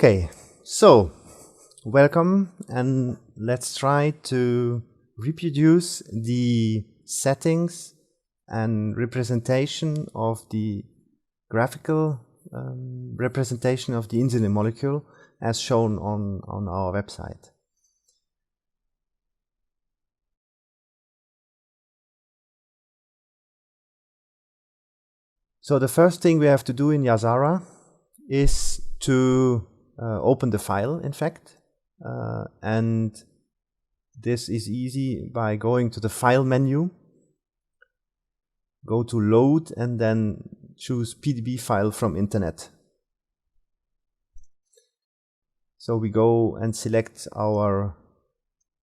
Okay, so welcome, and let's try to reproduce the settings and representation of the graphical representation of the insulin molecule as shown on our website. So the first thing we have to do in Yazara is to open the file, in fact, and this is easy by going to the file menu, go to load, and then choose PDB file from internet. So we go and select our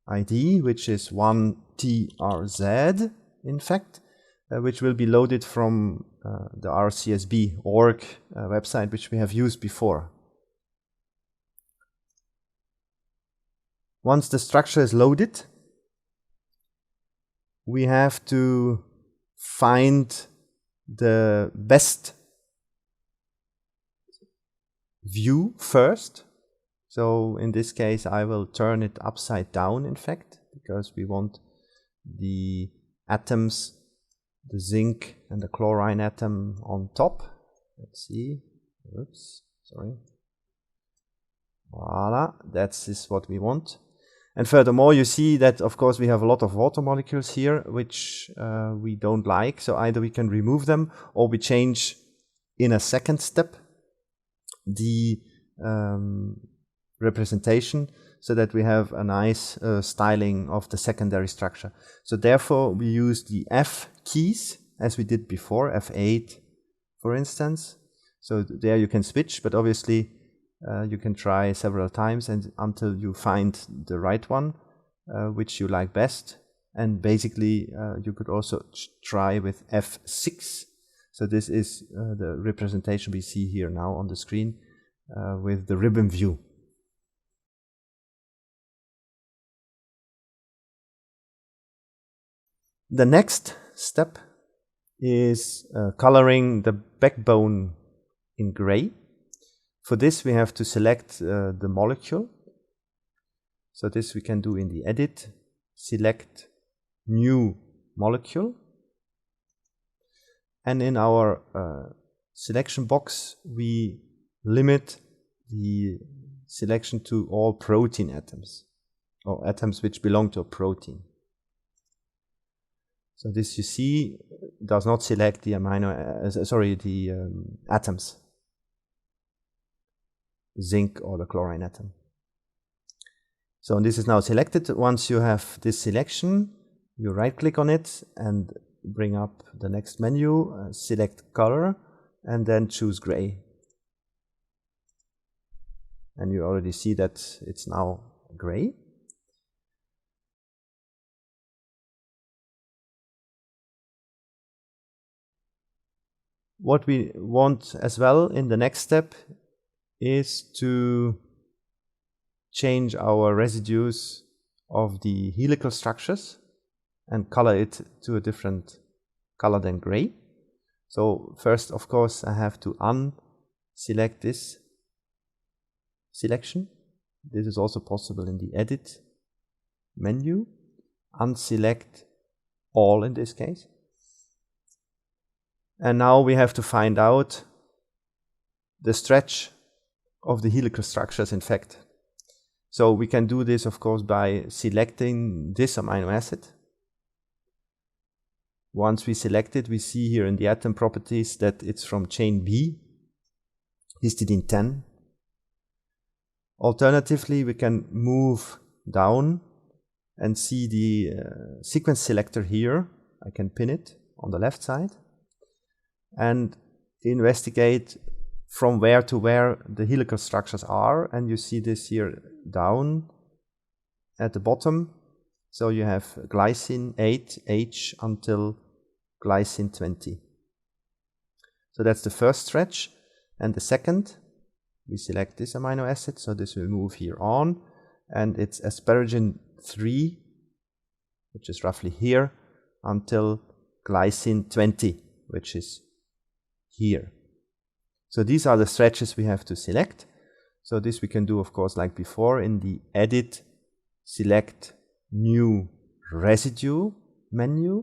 ID, which is 1TRZ, in fact, which will be loaded from the RCSB org website, which we have used before. Once the structure is loaded, we have to find the best view first. So in this case, I will turn it upside down, in fact, because we want the atoms, the zinc and the chlorine atom on top. Let's see. Oops, sorry. Voila, that is what we want. And furthermore, you see that, of course, we have a lot of water molecules here, which we don't like. So either we can remove them, or we change in a second step the representation, so that we have a nice styling of the secondary structure. So therefore, we use the F keys, as we did before, F8, for instance. So there you can switch, but obviously you can try several times and until you find the right one, which you like best. And basically, you could also try with F6. So this is the representation we see here now on the screen with the ribbon view. The next step is coloring the backbone in gray. For this, we have to select the molecule. So this we can do in the edit, select new molecule. And in our selection box, we limit the selection to all protein atoms, or atoms which belong to a protein. So this, you see, does not select the atoms, zinc or the chlorine atom. So this is now selected. Once you have this selection, you right click on it and bring up the next menu, select color, and then choose gray. And you already see that it's now gray. What we want as well in the next step is to change our residues of the helical structures and color it to a different color than gray. So first, of course, I have to unselect this selection. This is also possible in the edit menu. Unselect all in this case. And now we have to find out the stretch of the helical structures, in fact. So we can do this, of course, by selecting this amino acid. Once we select it, we see here in the atom properties that it's from chain B, histidine 10. Alternatively, we can move down and see the sequence selector here. I can pin it on the left side and investigate from where to where the helical structures are. And you see this here down at the bottom. So you have glycine 8H until glycine 20. So that's the first stretch. And the second, we select this amino acid. So this will move here on. And it's asparagine 3, which is roughly here, until glycine 20, which is here. So these are the stretches we have to select. So this we can do, of course, like before in the Edit, Select New Residue menu.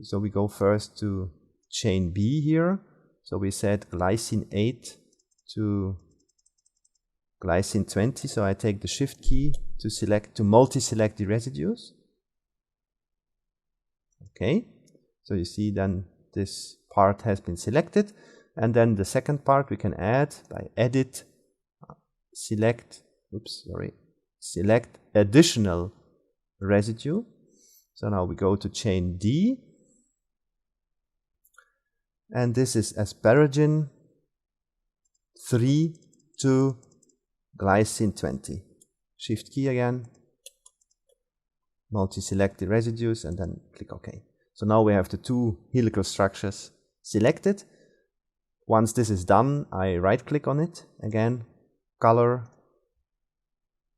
So we go first to chain B here. So we set glycine 8 to glycine 20. So I take the Shift key to multi-select the residues. Okay. So you see then this part has been selected. And then the second part we can add by Edit, Select Additional Residue. So now we go to chain D. And this is asparagine 3 to glycine 20. Shift key again, multi-select the residues, and then click OK. So now we have the two helical structures selected. Once this is done, I right-click on it, again, color,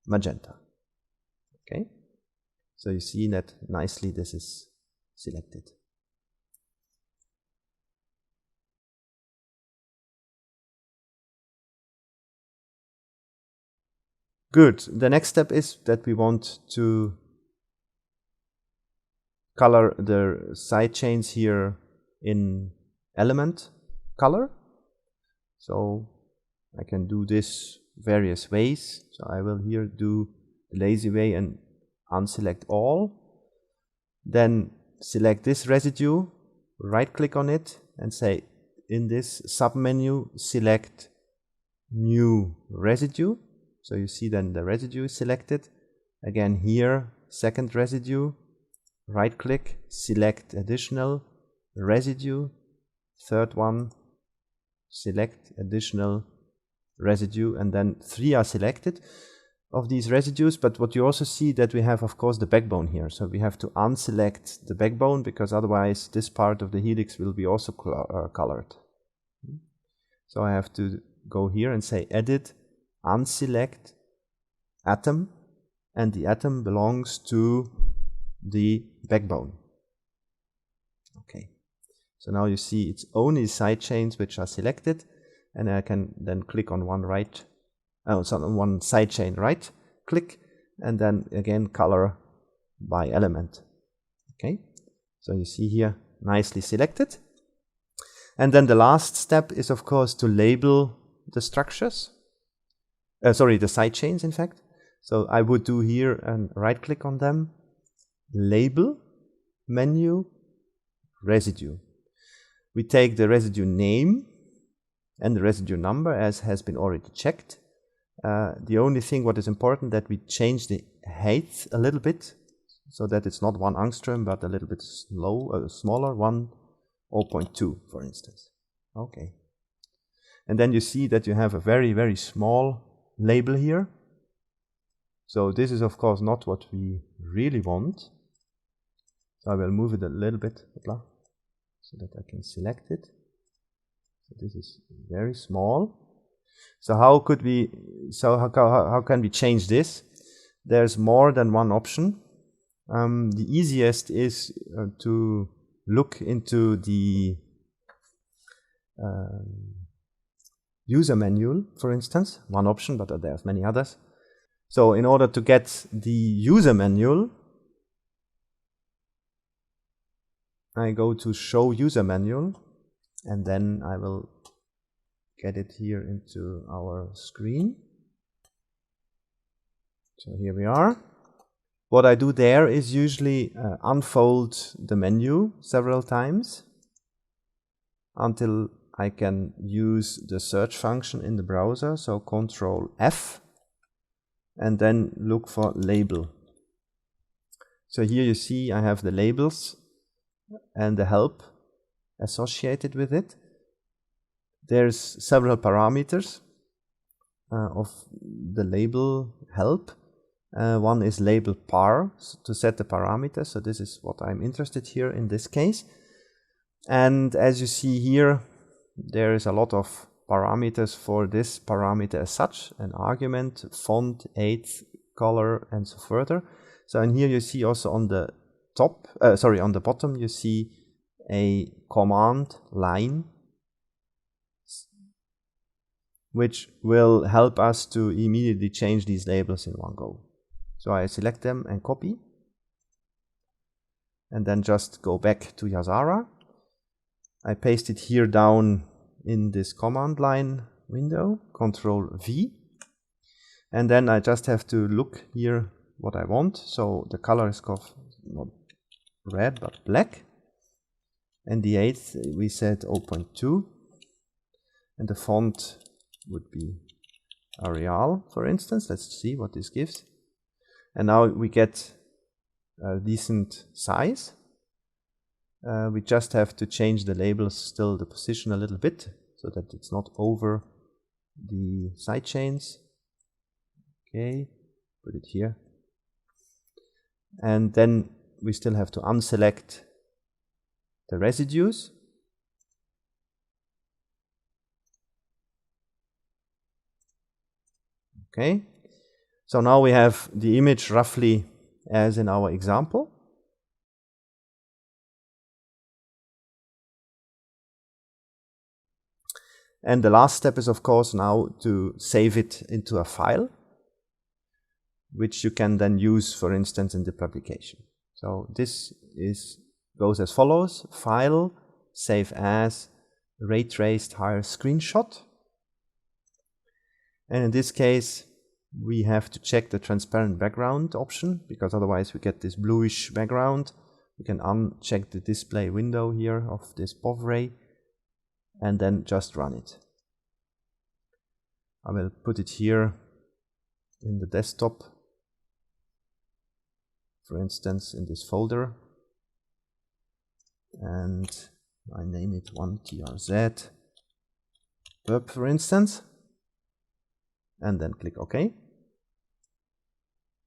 magenta. Okay, so you see that nicely this is selected. Good. The next step is that we want to color the side chains here in element color. So I can do this various ways. So I will here do the lazy way and unselect all. Then select this residue, right click on it and say in this submenu select new residue. So you see then the residue is selected. Again here, second residue, right click, select additional residue. Third one, select additional residue, and then 3 are selected of these residues. But what you also see that we have, of course, the backbone here. So we have to unselect the backbone because otherwise this part of the helix will be also colored. So I have to go here and say Edit, unselect atom, and the atom belongs to the backbone. Okay, so now you see it's only side chains which are selected, and I can then click on one side chain right click, and then again color by element. Okay, so you see here nicely selected. And then the last step is, of course, to label the structures. The side chains, in fact. So I would do here and right click on them, label, menu, residue. We take the residue name and the residue number as has been already checked. The only thing what is important that we change the height a little bit so that it's not 1 angstrom but a little bit smaller, 0.2 for instance. Okay. And then you see that you have a very, very small label here. So this is of course not what we really want. So I will move it a little bit so that I can select it. So this is very small. So how can we change this? There's more than one option. The easiest is to look into the user manual, for instance, one option, but there's many others. So in order to get the user manual, I go to Show User Manual, and then I will get it here into our screen. So here we are. What I do there is usually unfold the menu several times until I can use the search function in the browser. So Control F, and then look for label. So here you see I have the labels and the help associated with it. There's several parameters of the label help. One is label par to set the parameter. So this is what I'm interested here in this case. And as you see here, there is a lot of parameters for this parameter as such, an argument, font, height, color, and so further. So and here you see also on the on the bottom you see a command line which will help us to immediately change these labels in one go. So I select them and copy, and then just go back to Yazara. I paste it here down in this command line window, Control V, and then I just have to look here what I want. So the color is not red but black, and the 8th we said 0.2, and the font would be Arial, for instance. Let's see what this gives. And now we get a decent size. We just have to change the labels, still the position a little bit, so that it's not over the side chains. Okay, put it here. And then we still have to unselect the residues. Okay, so now we have the image roughly as in our example. And the last step is, of course, now to save it into a file, which you can then use, for instance, in the publication. So this goes as follows: File, Save As, Ray Traced Higher Screenshot. And in this case, we have to check the transparent background option, because otherwise we get this bluish background. We can uncheck the display window here of this POV ray, and then just run it. I will put it here in the desktop, for instance, in this folder, and I name it 1TRZ pub, for instance, and then click OK.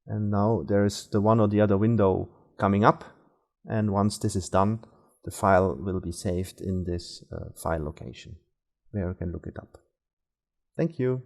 And now there's the one or the other window coming up, and once this is done, the file will be saved in this file location where you can look it up. Thank you.